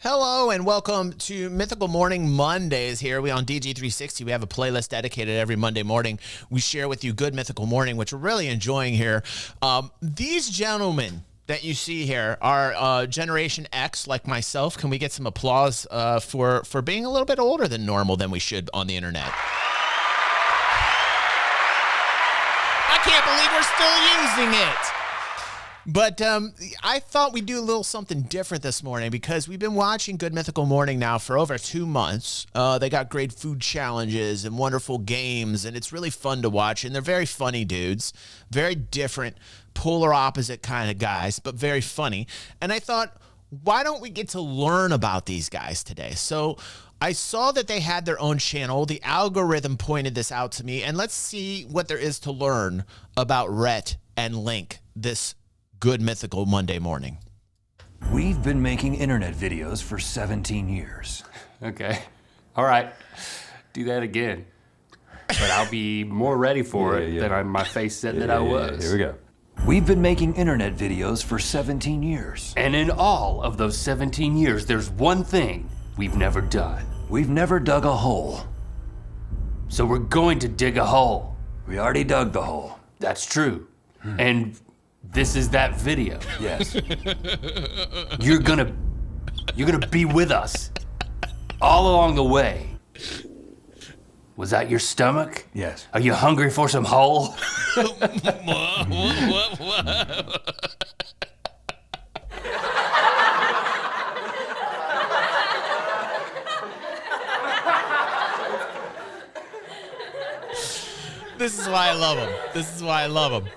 Hello and welcome to Mythical Morning Mondays here. We on DG360. We have a playlist dedicated every Monday morning. We share with you Good Mythical Morning, which we're really enjoying here. These gentlemen that you see here are Generation X, like myself. Can we get some applause for being a little bit older than normal than we should on the internet? I can't believe we're still using it. But I thought we'd do a little something different this morning because we've been watching Good Mythical Morning now for over 2 months. They got great food challenges and wonderful games, and it's really fun to watch. And they're very funny dudes, very different, polar opposite kind of guys, but very funny. And I thought, why don't we get to learn about these guys today? So I saw that they had their own channel. The algorithm pointed this out to me, and let's see what there is to learn about Rhett and Link this Good Mythical Monday morning. We've been making internet videos for 17 years. Okay. All right. Do that again. But I'll be more ready for it than my face said that I was. Here we go. We've been making internet videos for 17 years. And in all of those 17 years, there's one thing we've never done. We've never dug a hole. So we're going to dig a hole. We already dug the hole. That's true. And this is that video. Yes. You're gonna be with us all along the way. Was that your stomach? Yes. Are you hungry for some hole? This is why I love them. This is why I love them.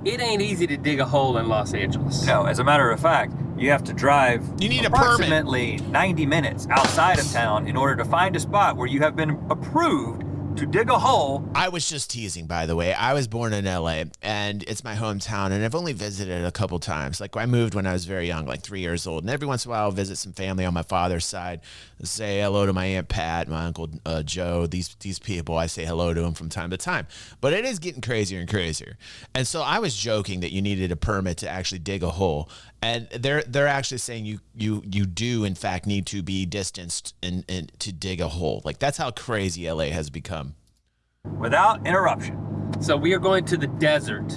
It ain't easy to dig a hole in Los Angeles. No, as a matter of fact, you have to drive You need a permit. approximately 90 minutes outside of town in order to find a spot where you have been approved to dig a hole. I was just teasing, by the way. I was born in LA, and it's my hometown, and I've only visited a couple times. Like, I moved when I was very young, like 3 years old, and every once in a while I'll visit some family on my father's side, say hello to my Aunt Pat, my Uncle Joe. These people, I say hello to them from time to time. But it is getting crazier and crazier. And so I was joking that you needed a permit to actually dig a hole. And they're actually saying you do in fact need to be distanced and to dig a hole. Like, that's how crazy LA has become. Without interruption. So we are going to the desert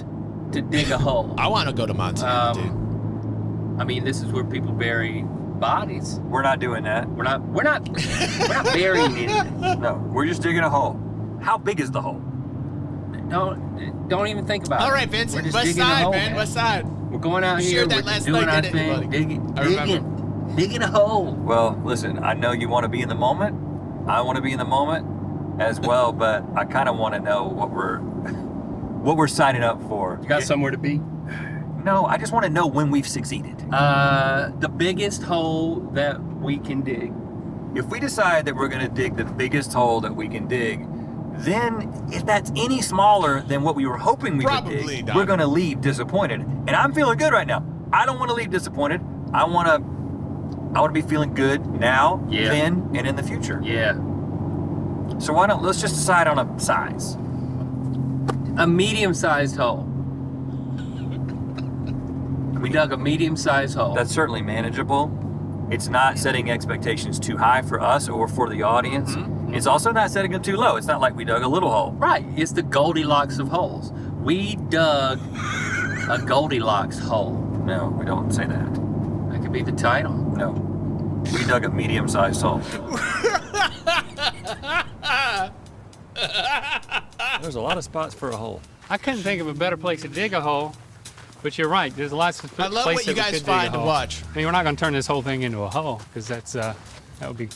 to dig a hole. I want to go to Montana, dude. I mean, this is where people bury bodies. We're not doing that. We're not burying anything. No, we're just digging a hole. How big is the hole? Don't even think about it. All right, Vincent. We're just West digging a side, hole, man. West side. We're going out You here. shared that We're last doing night, our didn't you, buddy? thing. Digging a hole. Well, listen, I know you want to be in the moment. I want to be in the moment as well, but I kind of want to know what we're signing up for. You got somewhere to be? No, I just want to know when we've succeeded. The biggest hole that we can dig. If we decide that we're going to dig the biggest hole that we can dig, then if that's any smaller than what we were hoping we would Probably dig, not. we're going to leave disappointed. And I'm feeling good right now. I don't want to leave disappointed. I want to be feeling good now, then, and in the future. Yeah. So let's just decide on a size. A medium-sized hole. We dug a medium-sized hole. That's certainly manageable. It's not setting expectations too high for us or for the audience. It's also not setting them too low. It's not like we dug a little hole. Right, it's the Goldilocks of holes. We dug a Goldilocks hole. No, we don't say that. That could be the title. No. We dug a medium-sized hole. There's a lot of spots for a hole. I couldn't think of a better place to dig a hole, but you're right. There's lots of I love places what you that we guys could dig a find to hole. watch. I mean, we're not going to turn this whole thing into a hole because that would be,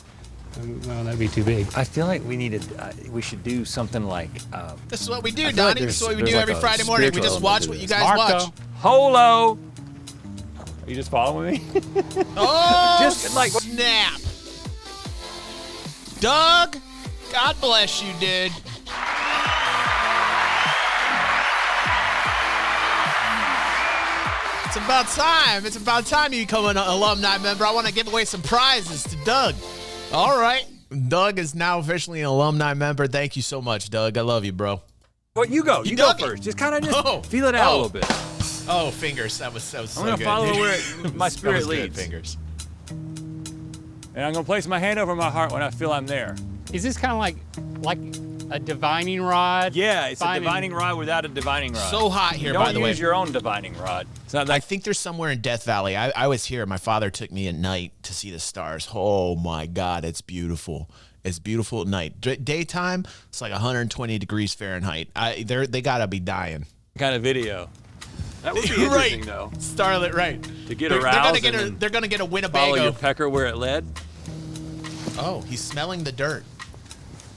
well, that'd be too big. I feel like we should do something like. This is what we do, I feel like Donnie. This is what we there's do like every a Friday morning. We spiritual just watch element what to you this. guys Marco. watch. Holo. Are you just following me? Oh, Just like- snap. Doug, God bless you, dude. It's about time. It's about time you become an alumni member. I want to give away some prizes to Doug. All right. Doug is now officially an alumni member. Thank you so much, Doug. I love you, bro. Well, you go. You You go dug it. first. Just kind of just Oh. feel it out a Oh. little bit. Oh, fingers. That was so I'm gonna good. follow dude. where my That spirit was good, leads. Fingers. And I'm gonna place my hand over my heart when I feel I'm there. Is this kind of like a divining rod? Yeah, it's a divining rod without a divining rod. So hot here, Don't by the way. use your own divining rod. It's not I like think there's somewhere in Death Valley. I was here. My father took me at night to see the stars. Oh my God, it's beautiful. It's beautiful at night. Daytime, it's like 120 degrees Fahrenheit. They gotta be dying. kind of video. That would be interesting, Right. though. Starlet, right. To get They're aroused gonna get and they're gonna get a follow Winnebago. your pecker where it led. Oh, he's smelling the dirt.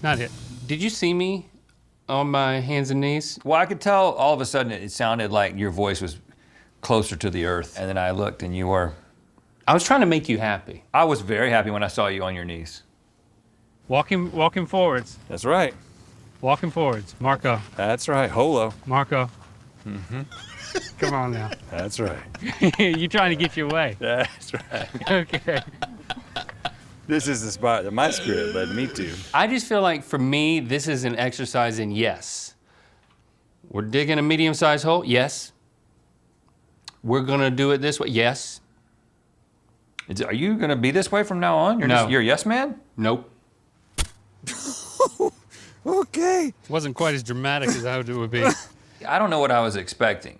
Not it. Did you see me on my hands and knees? Well, I could tell all of a sudden it sounded like your voice was closer to the earth. And then I looked and you were. I was trying to make you happy. I was very happy when I saw you on your knees. Walking forwards. That's right. Walking forwards. Marco. That's right. Holo. Marco. Mm-hmm. Come on now. That's right. You're trying to get your way. That's right. Okay. This is the spot that my spirit led me to. I just feel like for me, this is an exercise in yes. We're digging a medium-sized hole? Yes. We're gonna do it this way? Yes. Are you going to be this way from now on? No. You're a yes man? Nope. Okay. Wasn't quite as dramatic as I hoped it would be. I don't know what I was expecting.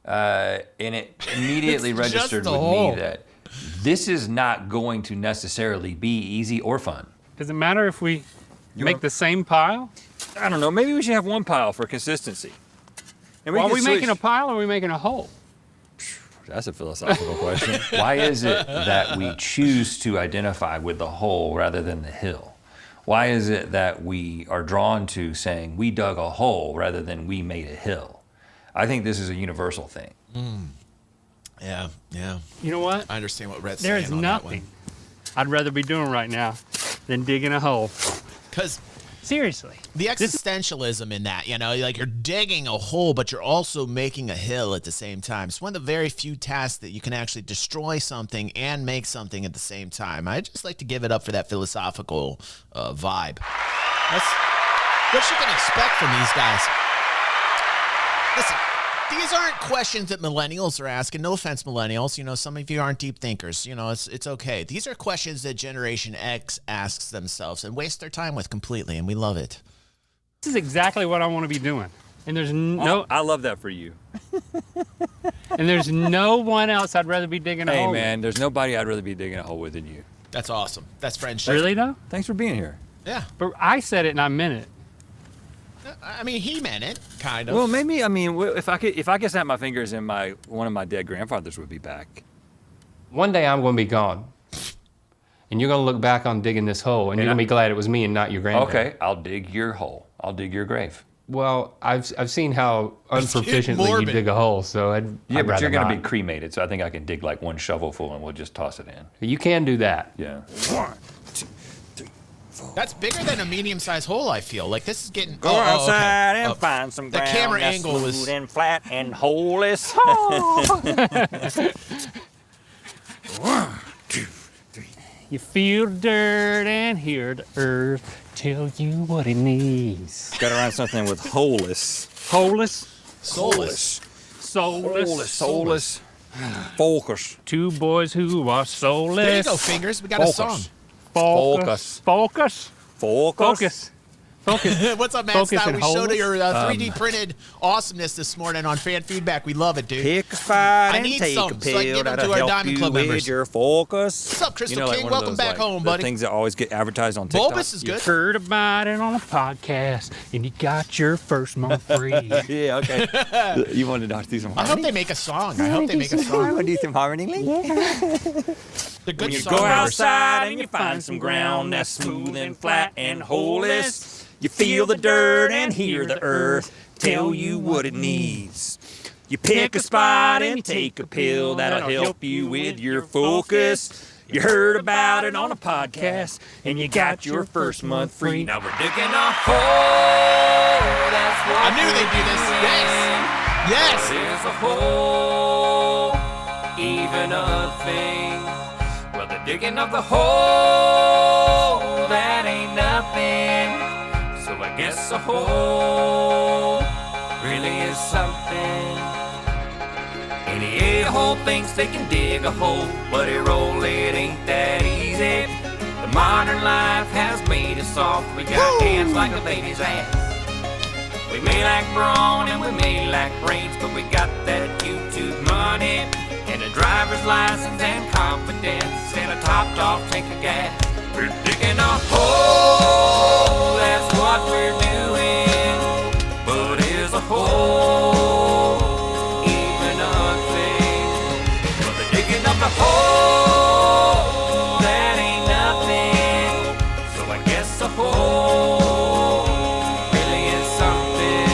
And it immediately It's just registered a with hole. me that this is not going to necessarily be easy or fun. Does it matter if we make the same pile? I don't know. Maybe we should have one pile for consistency. And Are can we making a switch- pile or are we making a hole? That's a philosophical question. Why is it that we choose to identify with the hole rather than the hill? Why is it that we are drawn to saying we dug a hole rather than we made a hill? I think this is a universal thing. Yeah, yeah. You know what? I understand what Rhett's There saying is on that nothing I'd rather be doing right now than digging a hole. Because Seriously. the existentialism in that, you know, like you're digging a hole, but you're also making a hill at the same time. It's one of the very few tasks that you can actually destroy something and make something at the same time. I just like to give it up for that philosophical vibe. That's what you can expect from these guys. Listen, these aren't questions that millennials are asking. No offense, millennials. You know, some of you aren't deep thinkers. You know, it's okay. These are questions that Generation X asks themselves and waste their time with completely, and we love it. This is exactly what I want to be doing. And there's no I love that for you. and there's no one else I'd rather be digging a Hey, hole. man, there's nobody I'd rather be digging a hole with than you. That's awesome. That's friendship. Really though? Thanks for being here. Yeah. But I said it and I meant it. I mean, he meant it, kind of. Well, maybe, I mean, if I could snap my fingers and one of my dead grandfathers would be back. One day I'm gonna be gone. And you're gonna look back on digging this hole and you're gonna be glad it was me and not your granddad. Okay, I'll dig your hole. I'll dig your grave. Well, I've seen how getting unproficiently you morbid. dig a hole, so I'd Yeah, but you're rather going to be not. cremated, so I think I can dig like one shovelful and we'll just toss it in. You can do that. Yeah. That's bigger than a medium-sized hole, I feel. Like, this is getting... Go okay. outside and Oh, find some the ground camera that's angle was- smooth and flat and holeless. 1, 2, 3. You feel the dirt and hear the earth tell you what it needs. Got to rhyme something with holeless. Holeless, soulless. soulless, Soulless. Focus. two boys who are soulless. There you go, Fingers. We got a song. Focus. Focus. Focus. Focus. What's up, Matt Focus Stott? and We showed wholeness? your 3D printed awesomeness this morning on fan feedback. We love it, dude. Pick a spot I and need take some, a so I can pill give them that'll to our help Diamond you Club with members. your focus. What's up, Crystal King? one of Welcome those, back home, buddy. The things that always get advertised on TikTok. Bulbous is You good. heard about it on a podcast, and you got your first month free. Yeah, okay. You wanted to do some I hope harmony? they make a song. I hope they make a I song. want to do some harmony. The good When you song go writers. outside and you find some ground that's smooth and flat and holeless, you feel the dirt and hear the earth tell you what it needs. You pick a spot and take a pill that'll help you with your focus. You heard about it on a podcast and you got your first month free. Now we're digging a hole. That's what I knew they'd do this. Yes. Yes. There's a hole, even a thing. Well, the digging of the hole, that ain't nothing. So I guess a hole really is something. Any a-hole thinks they can dig a hole, but it roll, it ain't that easy. modern life has made us soft. We got hands like a baby's ass. We may lack brawn and we may lack brains, but we got that YouTube money and a driver's license and confidence and a topped off tank of gas. We're digging a hole, that's what we're doing. But is a hole even a thing? Well, the digging of the hole, that ain't nothing. So I guess a hole really is something.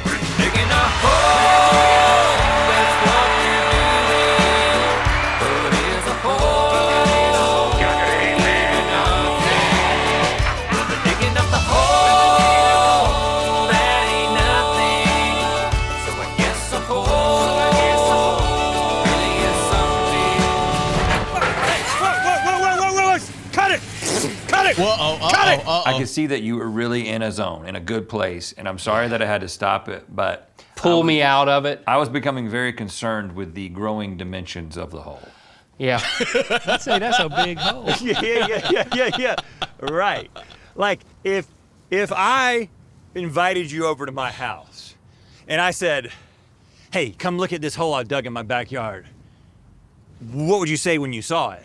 We're digging a hole, that's what we're doing. But is a hole even nothing? Well, the digging of the hole, that ain't nothing. So I guess a hole really is something. Cut it! Cut it! Whoa, Cut it! I could see that you were really in a zone, in a good place, and I'm sorry that I had to stop it, but Pull me out of it. I was becoming very concerned with the growing dimensions of the hole. Yeah. I'd say that's a big hole. Yeah. Right. Like if I invited you over to my house and I said, "Hey, come look at this hole I dug in my backyard," what would you say when you saw it?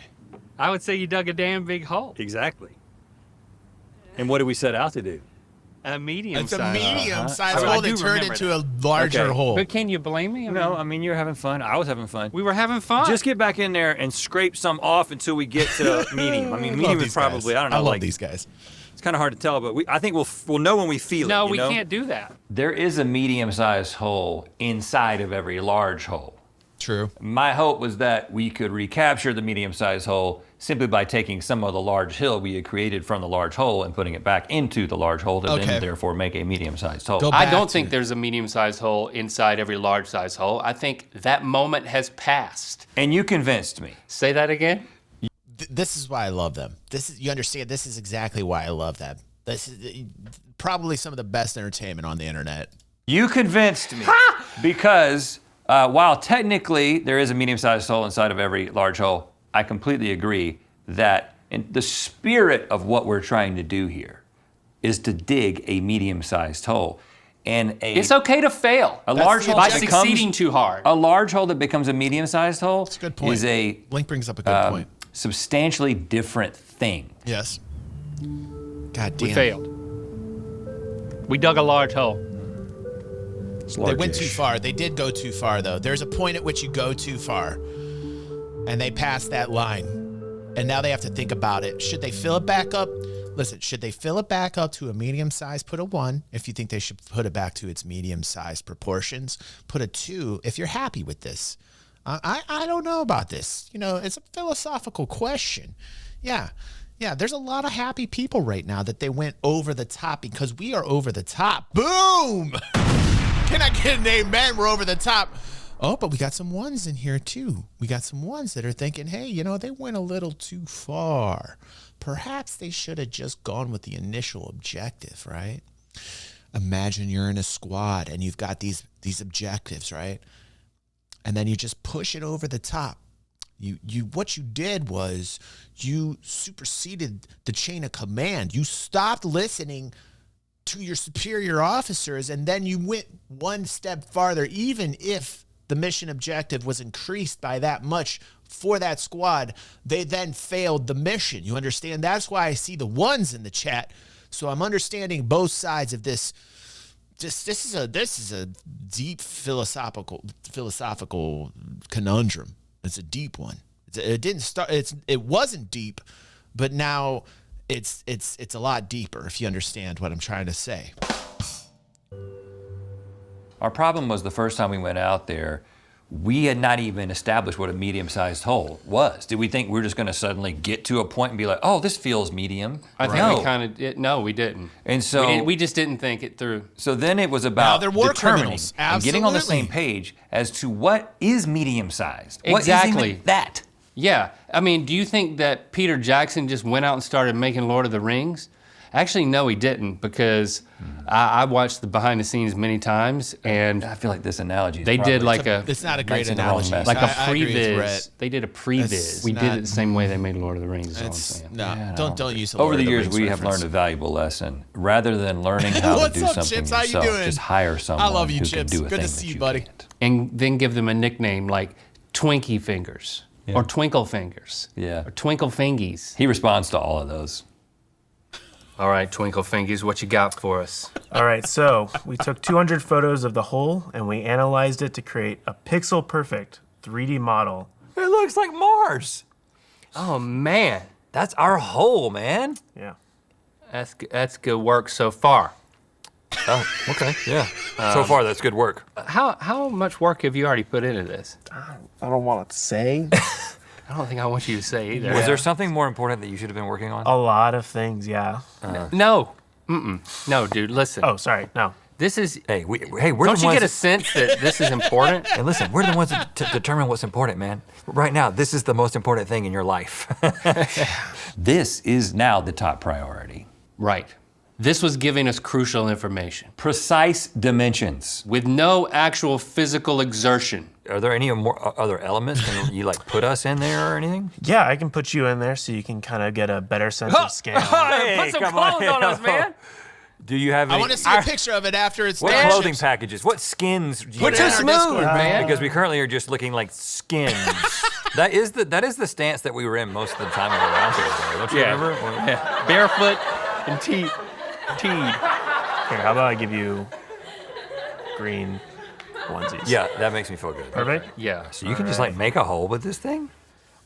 I would say you dug a damn big hole. Exactly. And what did we set out to do? A medium It's a size. medium-sized I hole do that turned remember into a larger Okay. hole. But can you blame me? No, I mean, you're having fun. I was having fun. We were having fun. Just get back in there and scrape some off until we get to medium. I mean, Love medium is these guys. probably, I don't know, I love like, these guys. it's kind of hard to tell, but I think we'll know when we feel it. No, you we know? can't do that. There is a medium-sized hole inside of every large hole. True. My hope was that we could recapture the medium-sized hole simply by taking some of the large hill we had created from the large hole and putting it back into the large hole to Okay. then therefore make a medium-sized hole. Go I back don't to- think there's a medium-sized hole inside every large-sized hole. I think that moment has passed. And you convinced me. Say that again? This is why I love them. You understand, this is exactly why I love them. This is probably some of the best entertainment on the internet. You convinced me because while technically there is a medium-sized hole inside of every large hole, I completely agree that in the spirit of what we're trying to do here is to dig a medium-sized hole. And It's okay to fail. a large the hole by that succeeding becomes, too hard. a large hole that becomes a medium-sized hole That's a good point. is a Link brings up a good point. substantially different thing. Yes. God damn. We failed. We dug a large hole. They went too far. They did go too far, though. There's a point at which you go too far, and they passed that line, and now they have to think about it. Should they fill it back up? Listen, should they fill it back up to a medium size? Put a 1 if you think they should put it back to its medium sized proportions. Put a 2 if you're happy with this. I don't know about this. You know, it's a philosophical question. Yeah. There's a lot of happy people right now that they went over the top because we are over the top. Boom! Can I get an amen? We're over the top. Oh, but we got some ones in here too. We got some ones that are thinking, hey, you know, they went a little too far. Perhaps they should have just gone with the initial objective, right? Imagine you're in a squad and you've got these objectives, right? And then you just push it over the top. What you did was you superseded the chain of command. You stopped listening to your superior officers, and then you went one step farther, even if the mission objective was increased by that much for that squad, they then failed the mission. You understand? That's why I see the ones in the chat. So I'm understanding both sides of this. This is a deep philosophical conundrum. It's a deep one. It wasn't deep, but now it's a lot deeper, if you understand what I'm trying to say. Our problem was the first time we went out there, we had not even established what a medium-sized hole was. Did we think we were just going to suddenly get to a point and be like, oh, this feels medium? I think No. we kind of did. No, we didn't. And so we just didn't think it through. So then it was about there were determining criminals. and getting on the Absolutely. same page as to what is medium-sized. What is Exactly. even that? Yeah. I mean, do you think that Peter Jackson just went out and started making Lord of the Rings? Actually, no, he didn't, because I watched the behind the scenes many times, and I feel like this analogy is they did like It's not a great Knight's in the wrong analogy. mess. like a I agree with Rhett. previs. They did a previs. It's We did not- it the same way they made Lord of the Rings. Is all I'm It's saying. no, don't use the Over Lord the of years, Rings we have reference. learned a valuable lesson. Rather than learning how What's to do up, something Chips? How you yourself, doing? just hire someone love you, who Chips. can do a Good to thing see that you, you buddy. can't. And then give them a nickname like Twinkie Fingers or Twinkle Fingers Yeah. or Twinkle Fingies. He responds to all of those. All right, Twinkle Fingies, what you got for us? All right, so we took 200 photos of the hole and we analyzed it to create a pixel perfect 3D model. It looks like Mars. Oh man, That's our hole, man. Yeah. that's good work so far. Oh, okay, yeah. So far, that's good work. How much work have you already put into this? I don't want to say. I don't think I want you to say either. Was there something more important that you should have been working on? A lot of things, yeah. No, no, dude. Listen. Oh, sorry, no. This is. Hey, we're Don't the you ones get a sense that this is important? Hey, listen, we're the ones that determine what's important, man. Right now, this is the most important thing in your life. This is now the top priority. Right. This was giving us crucial information Precise dimensions. with no actual physical exertion. Are there any more other elements? Can you like put us in there or anything? Yeah, I can put you in there so you can kind of get a better sense of scale. Put some clothes on us, man. Do you have any? I want to see a picture of it after it's What done. clothing packages? What skins? Do you Put it in have? our Smooth, Discord. man. Because we currently are just looking like skins. that is the stance that we were in most of the time we were around here. Don't you remember? Yeah. Barefoot and teed. Here, how about I give you green onesies? Yeah, that makes me feel good. Perfect? Yeah. So you can just like make a hole with this thing?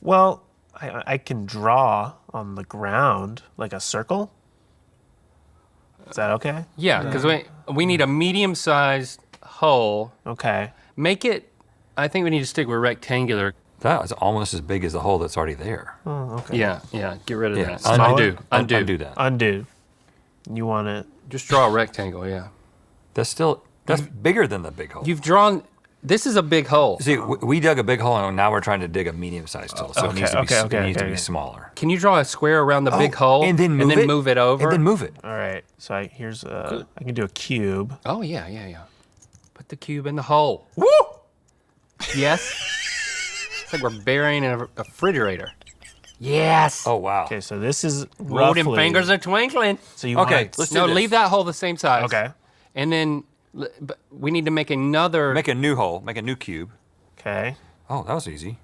Well, I can draw on the ground like a circle. Is that okay? Yeah, because we need a medium-sized hole. Okay. Make it. I think we need to stick with rectangular. That was almost as big as the hole that's already there. Oh, okay. Yeah. Get rid of Yeah, that. Undo that. Undo. You want it? Just draw a rectangle. Yeah. That's bigger than the big hole. You've drawn. This is a big hole. See, we dug a big hole and now we're trying to dig a medium-sized hole. So it needs to be smaller. Can you draw a square around the big hole and then move it over? And then move it. All right. So here's I can do a cube. Oh yeah. Put the cube in the hole. Woo! Yes. It's like we're burying a refrigerator. Yes. Oh wow. Okay, so this is Wooden roughly. fingers are twinkling. So you Okay, want let's do No, this. leave that hole the same size. Okay. And then but we need to make another. Make a new hole. Make a new cube. Okay. Oh, that was easy.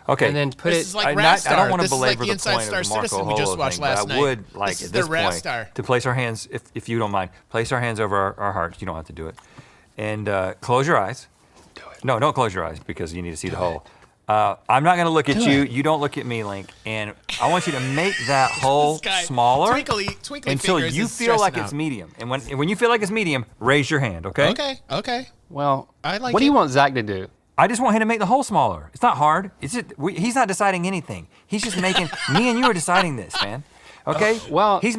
Okay. And then put This it. is like I Rastar. don't want to This is like belabor the the Inside point Star of the Marco Citizen we just Polo watched thing, last but night. I would like This is at the this point Rastar. to place our hands, if you don't mind, place our hands over our hearts. You don't have to do it. And close your eyes. Do it. No, don't close your eyes because you need to see the hole. I'm not going to look at you. You don't look at me, Link. And I want you to make that hole This guy, smaller twinkly until fingers you is feel like stressing it's out. medium. And when you feel like it's medium, raise your hand, okay? Okay. Well, I like what do you it. want Zach to do? I just want him to make the hole smaller. It's not hard. It's just he's not deciding anything. He's just making. Me and you are deciding this, man. Okay. well- he's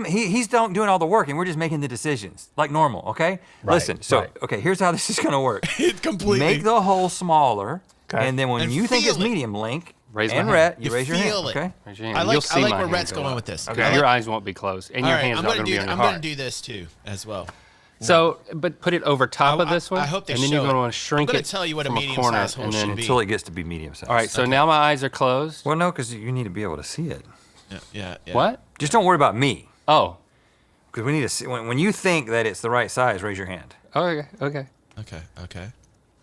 doing all the work, and we're just making the decisions like normal. Okay. Listen. So right. okay, here's how this is gonna work. It completely. Make the hole smaller, Okay. and then when And you think it's feel it. medium, Link Raise my and hand. Rhett, you You raise your hand. feel it. Okay. Raise your hand. I You'll like see my where hand Rhett's go going up. with this. Okay. I like- Your eyes won't be closed, and all your right, hands I'm not gonna going to be do. on your I'm heart. gonna do this too as well. So, but put it over top of this one, I hope they and then show you're going to it. want to shrink I'm gonna it tell you what a from a corner, medium-sized hole and then. should be. Until it gets to be medium size. All right, so now my eyes are closed. Well, no, because you need to be able to see it. Yeah. What? Just don't worry about me, Oh. because we need to see. When you think that it's the right size, raise your hand. Okay. Okay.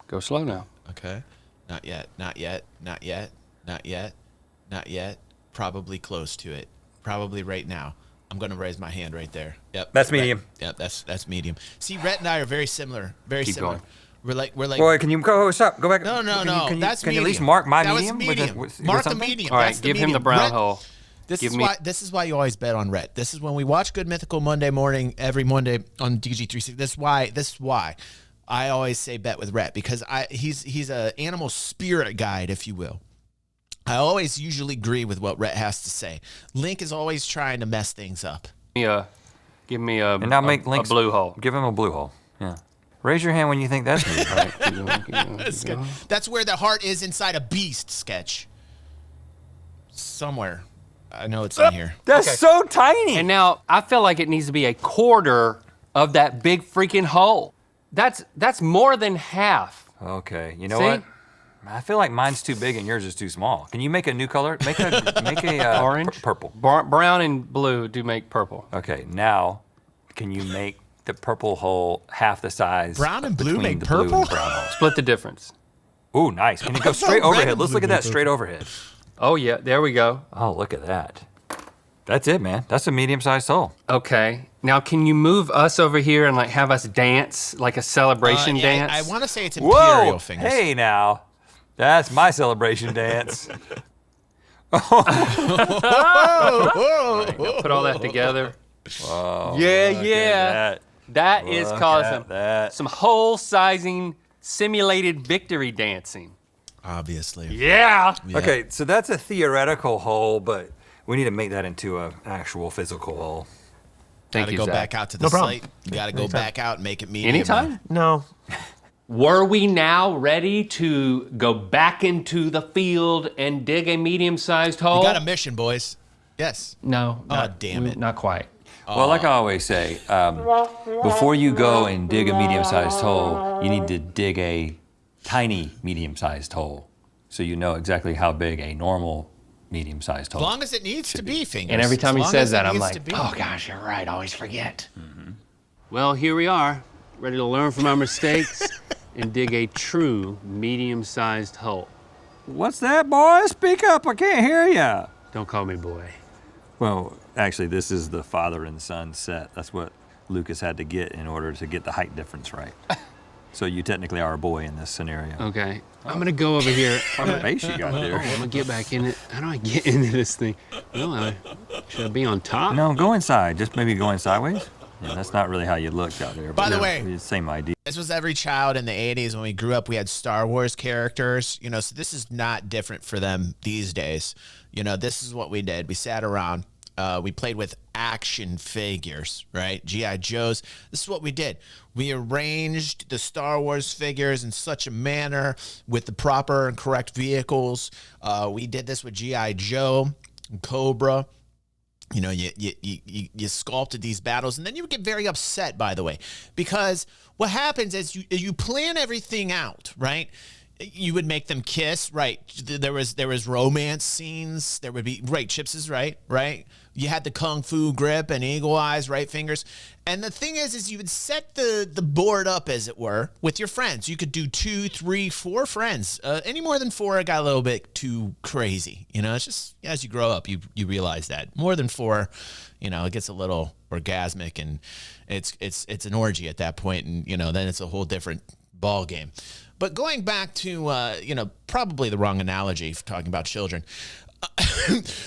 Go slow now. Okay. Not yet. Probably close to it. Probably right now. I'm gonna raise my hand right there. Yep. That's medium. Yep. That's medium. See, Rhett and I are very similar. Very Keep similar. going. We're like. Boy, can you go? Stop. Go back. No. Can you, That's can you medium. at least mark my that medium? Was with a- medium. with Mark the something? medium. All right, That's the give him the medium. brown Rhett, hole. This Give is me- why. This is why you always bet on Rhett. This is when we watch Good Mythical Monday Morning every Monday on DG360. This is why I always say bet with Rhett, because he's a animal spirit guide, if you will. I always usually agree with what Rhett has to say. Link is always trying to mess things up. Give me a, And now make a Link's blue hole. Give him a blue hole. Yeah. Raise your hand when you think that's me. All right, keep going, keep going, keep going. That's where the heart is inside a beast sketch. Somewhere. I know it's in here. That's so tiny. And now I feel like it needs to be a quarter of that big freaking hole. That's more than half. Okay, you know See? what? I feel like mine's too big and yours is too small. Can you make a new color? Make a Orange? purple. Brown and blue do make purple. Okay, now can you make the purple hole half the size? Brown and blue between make the blue and purple? brown hole? Split the difference. Ooh, nice. Can you go straight red overhead? and Let's blue look at that make straight overhead. Oh yeah, there we go. Oh, look at that. That's it, man. That's a medium-sized hole. Okay. Now can you move us over here and like have us dance, like a celebration Yeah, dance? I want to say it's imperial Whoa! fingers. Hey now, that's my celebration dance. Whoa. Put all that together. Whoa, Yeah, look at yeah. that. That is Look called at that. some hole sizing simulated victory dancing. Obviously. Yeah. Yeah. Okay, so that's a theoretical hole, but we need to make that into an actual physical hole. Thank Gotta you, go Zach. back out to the No problem. slate. You gotta go back out and make it medium. Anytime? No. Were we now ready to go back into the field and dig a medium-sized hole? You got a mission, boys. Yes. No. Oh, damn it. Not quite. Well, like I always say, before you go and dig a medium-sized hole, you need to dig a tiny medium-sized hole so you know exactly how big a normal medium-sized hole. As long as it needs to be, fingers. And every time he As long says as it that, I'm needs like, to be. oh gosh, you're right. I always forget. Well, here we are, ready to learn from our mistakes and dig a true medium-sized hole. What's that, boy? Speak up, I can't hear ya. Don't call me boy. Well, actually, this is the father and son set. That's what Lucas had to get in order to get the height difference right. So you technically are a boy in this scenario. Okay, I'm gonna go over here. What a face you got I'm there. gonna get back in it. How do I get into this thing? Well, should I be on top? No, go inside. Just maybe going sideways. Yeah, that's not really how you looked out there. By but the way- it's the same idea. This was every child in the 80s when we grew up. We had Star Wars characters, so this is not different for them these days. This is what we did. We sat around. We played with action figures, right? G.I. Joes. This is what we did. We arranged the Star Wars figures in such a manner with the proper and correct vehicles. We did this with G.I. Joe and Cobra. You sculpted these battles, and then you would get very upset, by the way, because what happens is you plan everything out, right? You would make them kiss, right? There was romance scenes. There would be, right, Chips is right? You had the kung fu grip and eagle eyes, right fingers. And the thing is you would set the board up, as it were, with your friends. You could do 2, 3, 4 friends. Any more than 4, it got a little bit too crazy. It's just, as you grow up, you realize that. More than 4, it gets a little orgasmic, and it's an orgy at that point, and then it's a whole different ball game. But going back to, probably the wrong analogy for talking about children.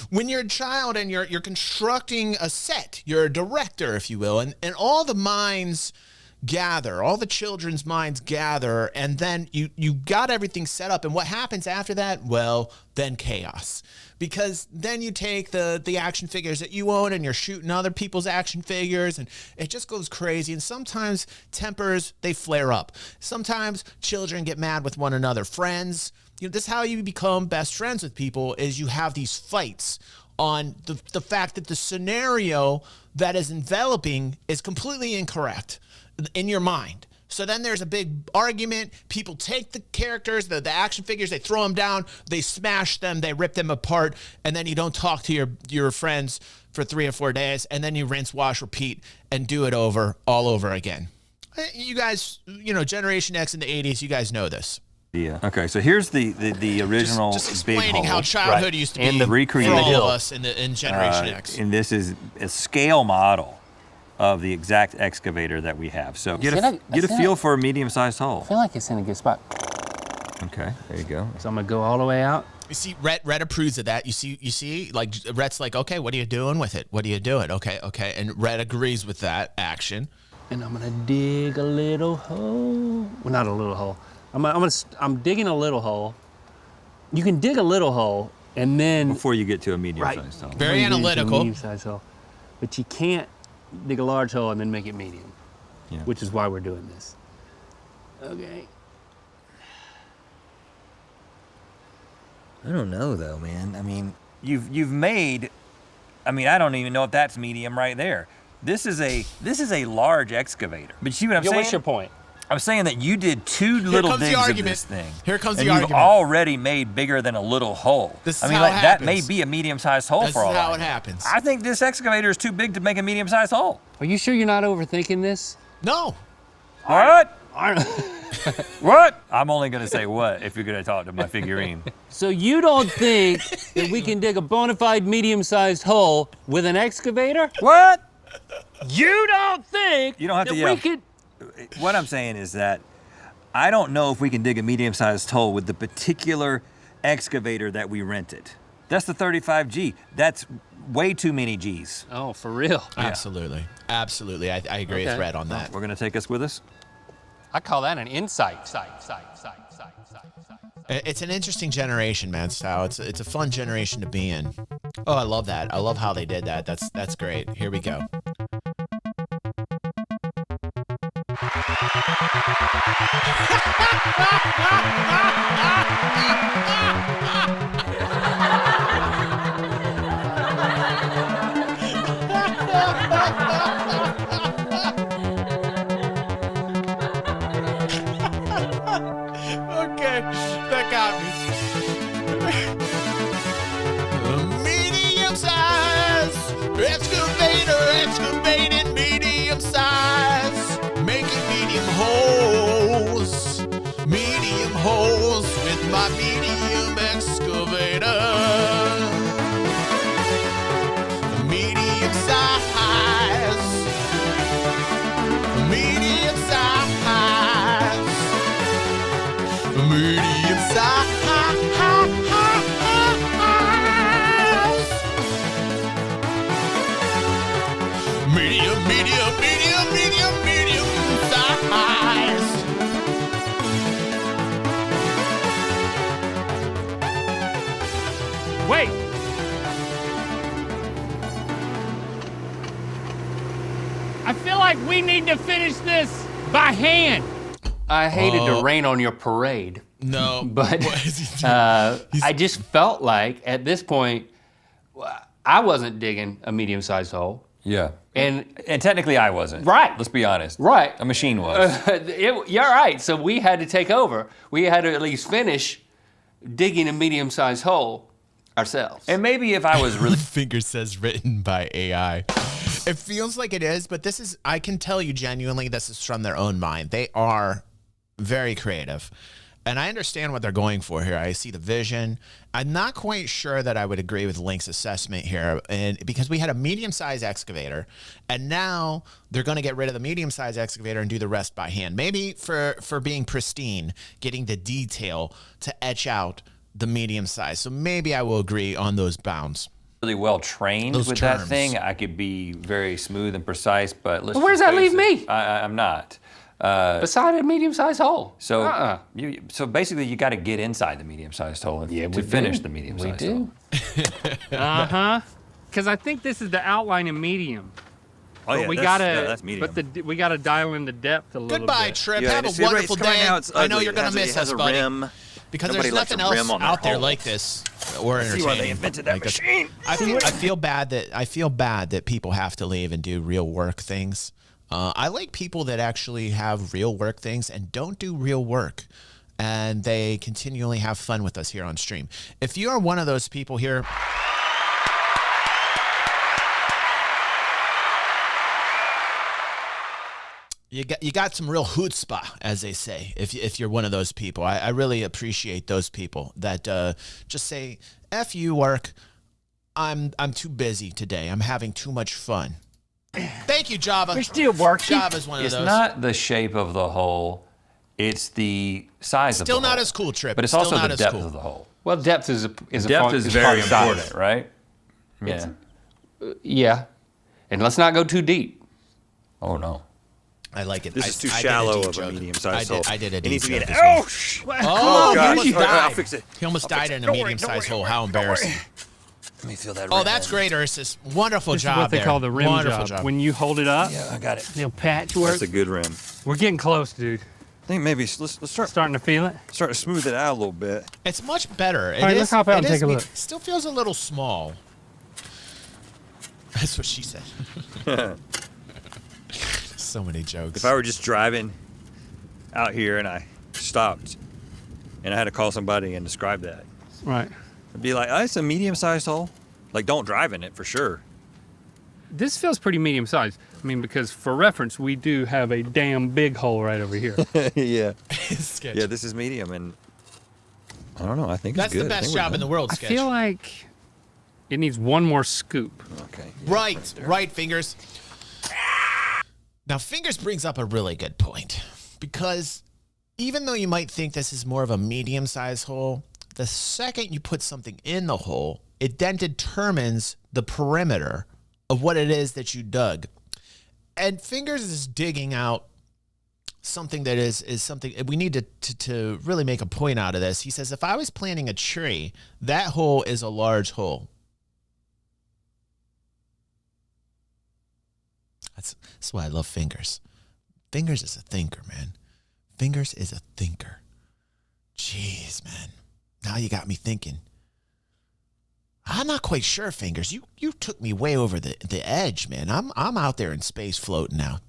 When you're a child and you're constructing a set, you're a director, if you will, and all the minds gather, all the children's minds gather, and then you got everything set up. And what happens after that? Well, then chaos. Because then you take the action figures that you own and you're shooting other people's action figures, and it just goes crazy. And sometimes tempers, they flare up. Sometimes children get mad with one another. Friends, this is how you become best friends with people, is you have these fights on the fact that the scenario that is enveloping is completely incorrect in your mind. So then there's a big argument. People take the characters, the action figures, they throw them down, they smash them, they rip them apart, and then you don't talk to your friends for 3 or 4 days, and then you rinse, wash, repeat, and do it all over again. You guys, Generation X in the 80s, you guys know this. Yeah. Okay, so here's the original Just big explaining hole. how childhood Right. used to And be the recreated for all hill. of us in Generation X. And this is a scale model of the exact excavator that we have. So get a feel for a medium-sized hole. I feel like it's in a good spot. Okay, there you go. So I'm gonna go all the way out. You see, Rhett approves of that. You see, like Rhett's like, okay, what are you doing with it? What are you doing? Okay, and Rhett agrees with that action. And I'm gonna dig a little hole. Well, not a little hole. I'm digging a little hole. You can dig a little hole and then Before you get to a medium-sized hole. Very you get into a analytical. medium-sized hole. But you can't dig a large hole and then make it medium. Yeah. Which is why we're doing this. Okay. I don't know though, man. I mean, you've made I mean, I don't even know if that's medium right there. This is a large excavator. But you see what I'm saying? What's your point? I'm saying that you did 2 little comes the digs of argument. this thing. Here comes and the you've argument. already made bigger than a little hole. This is I mean, how it like, that may happens. be a medium-sized hole This for is all how I it know. happens. I think this excavator is too big to make a medium-sized hole. Are you sure you're not overthinking this? No. What? What? I'm only going to say what if you're going to talk to my figurine. So you don't think that we can dig a bona fide medium-sized hole with an excavator? What? You don't think You don't have that to yell. we could... What I'm saying is that I don't know if we can dig a medium-sized hole with the particular excavator that we rented. That's the 35G. That's way too many Gs. Oh, for real? Absolutely. Absolutely. I agree with Okay. Rhett on that. We're going to take us with us? I call that an insight. It's an interesting generation, man, Sal. It's a fun generation to be in. Oh, I love that. I love how they did that. That's great. Here we go. Okay, that got me. Medium size excavator, excavating medium size, making medium holes with my medium excavator. Medium size, medium size. Medium size. Medium size. Wait! I feel like we need to finish this by hand. I hated to rain on your parade, No, but what is he doing? I just felt like at this point, I wasn't digging a medium-sized hole. Yeah. And technically I wasn't. Right. Let's be honest. Right. A machine was. You're right. So we had to take over. We had to at least finish digging a medium-sized hole ourselves. And maybe if I was really Finger says written by AI. It feels like it is, but this is, I can tell you genuinely, this is from their own mind. They are very creative. And I understand what they're going for here. I see the vision. I'm not quite sure that I would agree with Link's assessment here, and because we had a medium-sized excavator, and now they're going to get rid of the medium-sized excavator and do the rest by hand. Maybe for being pristine, getting the detail to etch out the medium size. So maybe I will agree on those bounds. really well trained Those with that terms. thing, I could be very smooth and precise, but let's Well, where just does that face leave it, me? I'm not. Beside a medium-sized hole. So, so basically, you got to get inside the medium-sized hole to finish the medium-sized hole. Uh-huh. Because I think this is the outline in medium. Oh, But we that's medium. But we gotta dial in the depth a little Goodbye, bit. Trip. Yeah, Have and a see, right, wonderful it's coming day. out, it's I know ugly. you're going to miss it has us, a buddy. rim. Because Nobody there's likes nothing a rim else on their out there hole. like this or entertaining. See why they invented that Like this. machine. I feel bad that people have to leave and do real work things. I like people that actually have real work things and don't do real work, and they continually have fun with us here on stream. If you are one of those people here, you got some real chutzpah, as they say. If you're one of those people, I really appreciate those people that just say, "F you work. I'm too busy today. I'm having too much fun." Thank you, Java. We're still working. Java's one of It's those. not the shape of the hole, it's the size of the Still hole. not as cool, Trip. But it's Still also not the as depth cool. of the hole. Well, depth is a Depth is very part of size. important, right? Yeah. Yeah, and let's not go too deep. Oh, no. I like it. This is too I did shallow deep of a joke. medium-sized hole. I did a It deep needs to be joke an. as well. Oh, shh. Oh, God. he almost I'll died. fix it. He almost I'll fix died it. in a Don't worry, medium-sized don't hole. worry, How don't worry. embarrassing. Let me feel that. Oh, rim that's in. great, Ursus. Wonderful This job is what they there. call the rim Wonderful job. When you hold it up, Yeah, I got it. little patchwork. That's a good rim. We're getting close, dude. I think maybe let's start Starting to feel it. to smooth it out a little bit. It's much better. All right, let's hop out and take a look. Still feels a little small. That's what she said. So many jokes. If I were just driving out here and I stopped and I had to call somebody and describe that, Right. I'd be like, oh, it's a medium-sized hole. Like, don't drive in it for sure. This feels pretty medium sized. I mean, because for reference, we do have a damn big hole right over here. Yeah. Sketch. Yeah, this is medium, and I don't know. I think That's it's good. the best job in the world, I Sketch. feel like it needs one more scoop. Okay. Right, Fingers. Now, Fingers brings up a really good point, because even though you might think this is more of a medium-sized hole, the second you put something in the hole, it then determines the perimeter of what it is that you dug. And Fingers is digging out something that is something we need to really make a point out of this. He says, if I was planting a tree, that hole is a large hole. That's why I love Fingers. Fingers is a thinker, man. Fingers is a thinker. Jeez, man. Now you got me thinking. I'm not quite sure, Fingers. You took me way over the edge, man. I'm out there in space floating now,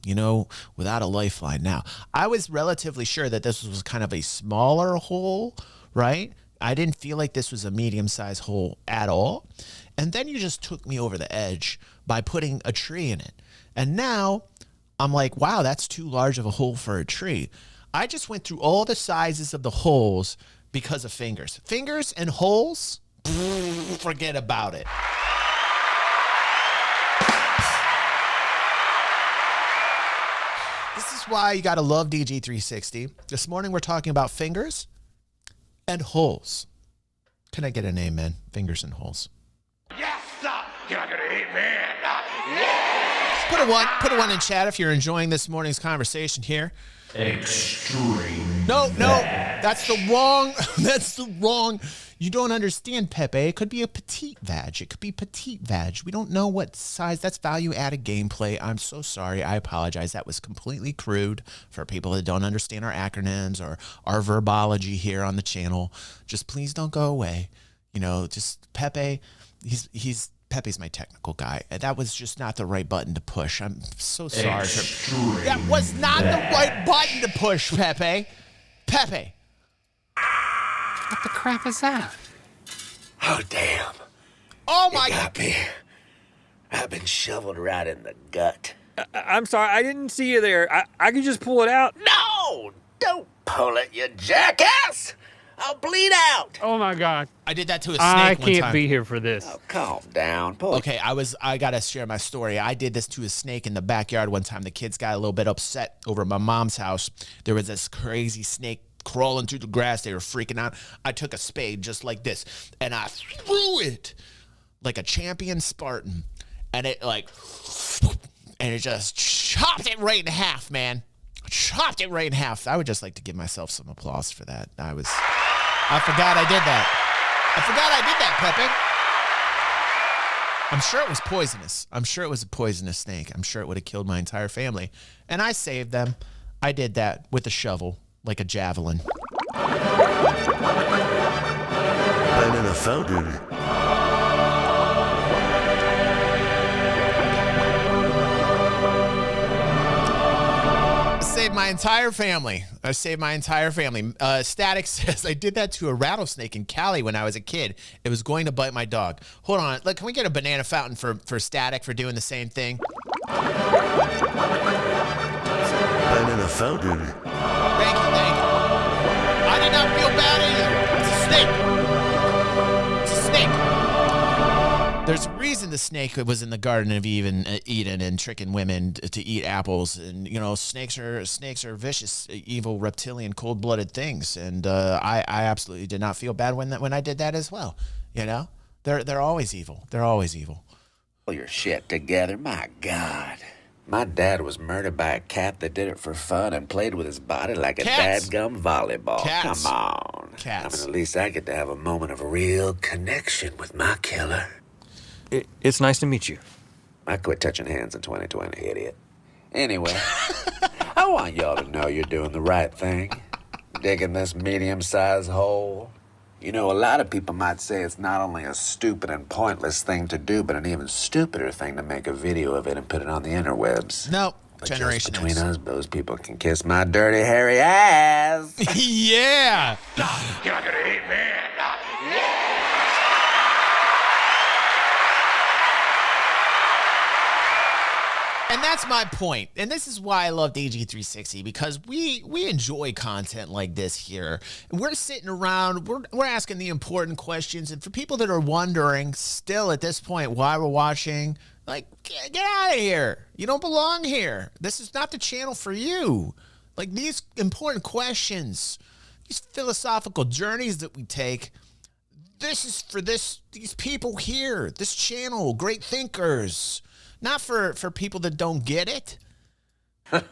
without a lifeline now. I was relatively sure that this was kind of a smaller hole, right? I didn't feel like this was a medium-sized hole at all. And then you just took me over the edge by putting a tree in it. And now I'm like, wow, that's too large of a hole for a tree. I just went through all the sizes of the holes because of Fingers. Fingers and holes, forget about it. This is why you got to love DG360. This morning we're talking about fingers and holes. Can I get an amen? Fingers and holes. Yes, sir. Can I get an amen? Put a one in chat if you're enjoying this morning's conversation here. Extreme. No, that's the wrong. You don't understand, Pepe. It could be a petite vag. It could be petite vag. We don't know what size. That's value-added gameplay. I'm so sorry. I apologize. That was completely crude for people that don't understand our acronyms or our verbology here on the channel. Just please don't go away. Just Pepe. Pepe's my technical guy. That was just not the right button to push. I'm so sorry. That was not the right button to push, Pepe. Pepe. What the crap is that? Oh, damn. Oh, my Got me. I've been shoveled right in the gut. I'm sorry. I didn't see you there. I could just pull it out. No! Don't pull it, you jackass! I'll bleed out. Oh my God. I did that to a snake I one time. can't be here for this. Oh, calm down. Pull Okay, I gotta share my story. I did this to a snake in the backyard one time. The kids got a little bit upset over at my mom's house. There was this crazy snake crawling through the grass. They were freaking out. I took a spade just like this, and I threw it like a champion Spartan, and it just chopped it right in half, man. Chopped it right in half. I would just like to give myself some applause for that. I forgot I did that, Pepe. I'm sure it was poisonous. I'm sure it was a poisonous snake. I'm sure it would have killed my entire family. And I saved them. I did that with a shovel, like a javelin. I'm in a fountain. Saved my entire family. Static says, I did that to a rattlesnake in Cali when I was a kid. It was going to bite my dog. Hold on. Look, can we get a banana fountain for Static for doing the same thing? I'm in a fountain. Thank you. I did not feel bad either. It's a snake. There's a reason the snake was in the Garden of Eden and tricking women to eat apples. And snakes are vicious, evil, reptilian, cold-blooded things. And I absolutely did not feel bad when I did that as well. They're always evil. They're always evil. Pull your shit together. My God. My dad was murdered by a cat that did it for fun and played with his body like a Cats. dadgum volleyball. Cats. Come on. Cats. At least I get to have a moment of real connection with my killer. It's nice to meet you. I quit touching hands in 2020, idiot. Anyway, I want y'all to know you're doing the right thing. Digging this medium-sized hole. You know, a lot of people might say it's not only a stupid and pointless thing to do, but an even stupider thing to make a video of it and put it on the interwebs. No, But Generation just between X. us, those people can kiss my dirty, hairy ass. Yeah. You're not gonna hate me. And that's my point. And this is why I love DG360, because we enjoy content like this here. And we're sitting around, we're asking the important questions. And for people that are wondering still at this point why we're watching, like, get out of here. You don't belong here. This is not the channel for you. Like, these important questions, these philosophical journeys that we take, this is for these people here, this channel, great thinkers. Not for people that don't get it. And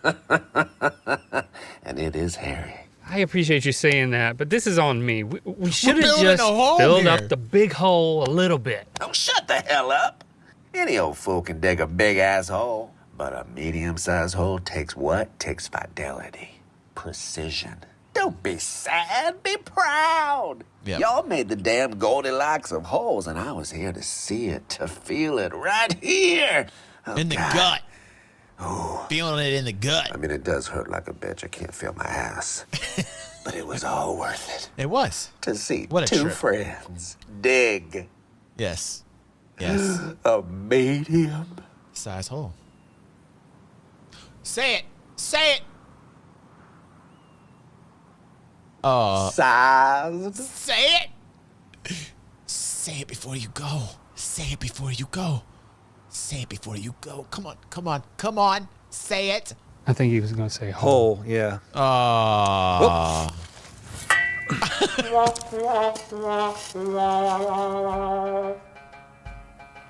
it is hairy. I appreciate you saying that, but this is on me. We should have building just a home filled here. up the big hole a little bit. Oh, shut the hell up. Any old fool can dig a big-ass hole. But a medium-sized hole takes what? Takes fidelity. Precision. Don't be sad. Be proud. Yep. Y'all made the damn Goldilocks of holes, and I was here to see it, to feel it right here. Oh, In the God. gut. Feeling it in the gut. I mean, it does hurt like a bitch. I can't feel my ass. But it was all worth it. It was. To see What a two trip. friends dig Yes. Yes. a medium. Size hole. Say it. Say it. Sized. Say it. Say it before you go. Say it before you go. Say it before you go. Come on. Come on. Come on. Say it. I think he was going to say hole. Hole, yeah.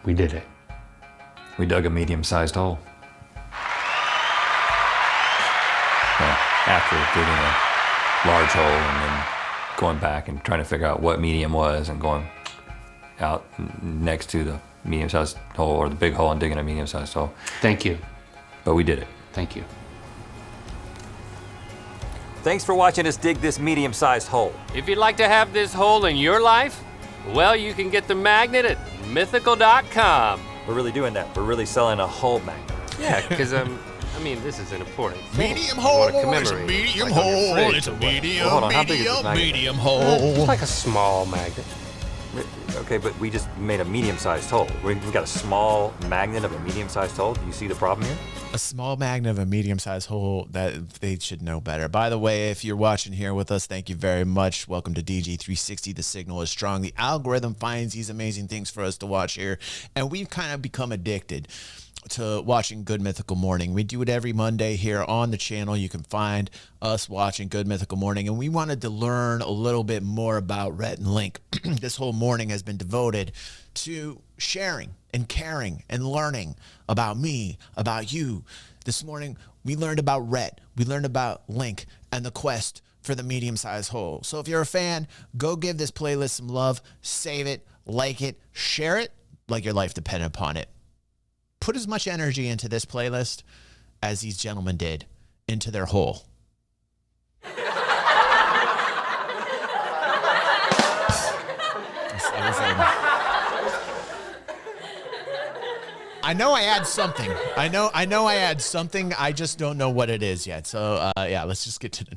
We did it. We dug a medium-sized hole. Well, after digging a large hole and then going back and trying to figure out what medium was and going out next to the medium-sized hole or the big hole and digging a medium-sized hole. Thank you. But we did it. Thank you. Thanks for watching us dig this medium-sized hole. If you'd like to have this hole in your life, well, you can get the magnet at mythical.com. We're really doing that. We're really selling a hole magnet. Yeah, because I mean, this is an important thing. Medium You hole. wanna It's a commemorate it. medium Like on your hole. fridge It's a or whatever. medium, Well, hold on, how big is this medium, magnet? medium It's hole. like a small magnet. Okay, but we just made a medium-sized hole. We've got a small magnet of a medium-sized hole. Do you see the problem here? A small magnet of a medium-sized hole, that they should know better. By the way, if you're watching here with us, thank you very much. Welcome to DG360. The signal is strong. The algorithm finds these amazing things for us to watch here, and we've kind of become addicted to watching Good Mythical Morning. We do it every Monday here on the channel. You can find us watching Good Mythical Morning, and we wanted to learn a little bit more about Rhett and Link. This whole morning has been devoted to sharing and caring and learning about me, about you. This morning, we learned about Rhett. We learned about Link and the quest for the medium-sized hole. So if you're a fan, go give this playlist some love, save it, like it, share it like your life depended upon it. Put as much energy into this playlist as these gentlemen did into their hole. I know I add something. I know I add something. I just don't know what it is yet. So yeah, let's just get to the